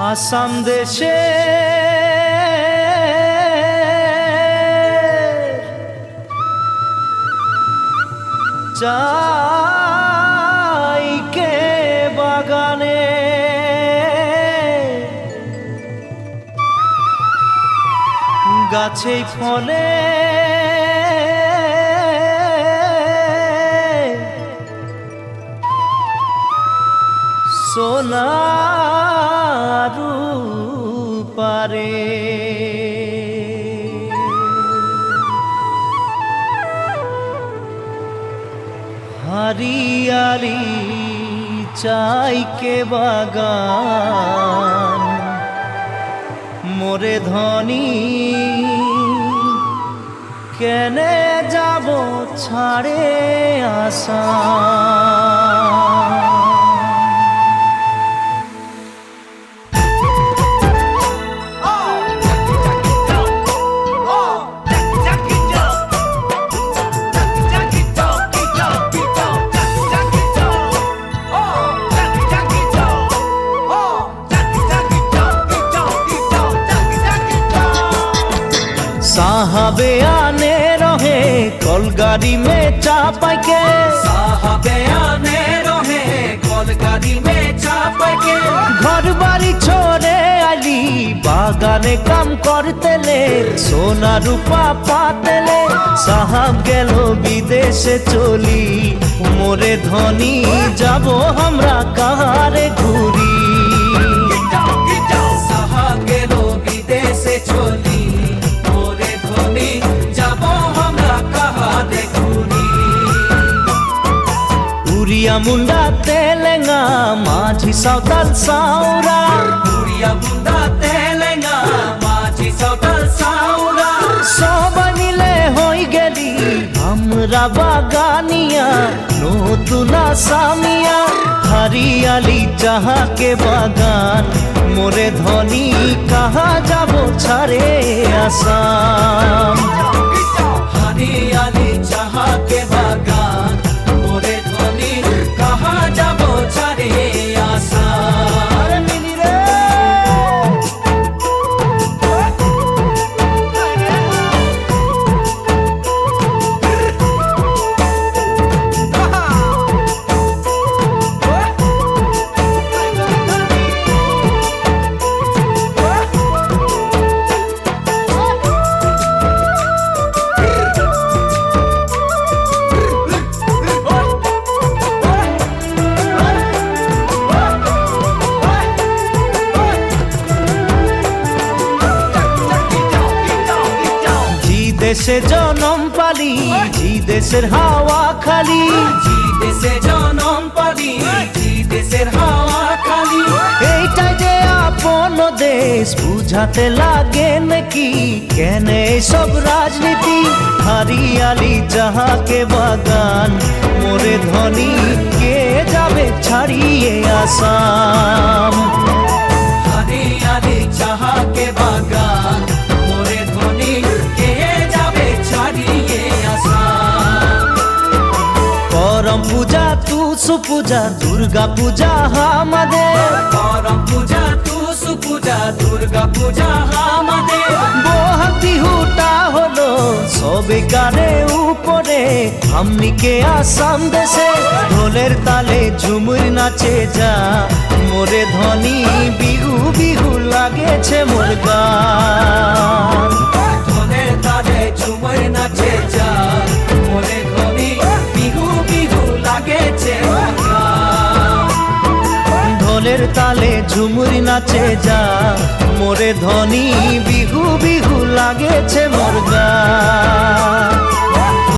আসাম দেশে চাইকে বাগানে গাছেই ফলে সোনার পারে हरियाली चाय के बागान मोरे धनी केने जाबो छाड़े आसाम। साहबे आने रहे कलगाड़ी में चापाई के, साहबे आने रहे कलगाड़ी में चापाई के। घर बाड़ी छोड़े आली बागाने काम करते ले, सोना रूपा पाते ले। साहब गेलो विदेशे चली मोरे धनी जाबो हमरा कहारे घुरी। साहब गेलो विदेशे चली उड़िया मुंडा तेलेंगा माझी सावताल साउरा, उड़िया मुंडा तेलेंगा माझी सावताल साउरा। सबाई मिले हई गेली हमरा बागानिया नतुन आसामिया। हरियाली चाहा के बागान मोरे धनी कहा जाबो छाड़े आसाम। हरियाली चाहा के बागान मोरे धनी कहा जाबो छाड़े आसाम। দেশে জনম পালি জি দেশের হাওয়া খালি, জি দেশে জনম পালি জি দেশের হাওয়া খালি। এইটাই যে আপন দেশ বুঝাতে লাগে নাকি কেনে সব রাজনীতি। হরিয়ালি চাহা কে বাগান মোরে ধনী কে যাবে ছাড়িয়ে আসাম। हरियाली चाहा के बागान मोरे धनी के जाबे छाड़िए आसाम। करम पूजा तुसु पूजा दुर्गा पूजा हामादेर, करम पूजा तुसु पूजा दुर्गा पूजा हामादेर। বহাগ বিহুটা হলো সবে গানে উপরে আমনিকে আসাম দেশে। ঢোলের তালে ঝুমুর নাচে যা মোরে ধনী বিহু বিহু লাগেছে মোর গান। ঢোলের তালে ঝুমুর নাচে যা মোরে ধনী বিহু বিহু লাগেছে মোর গান। ঢোলের তালে ঝুমুর নাচে যা মোরে ধনী বিহু বিহু লাগেছে মোর গান।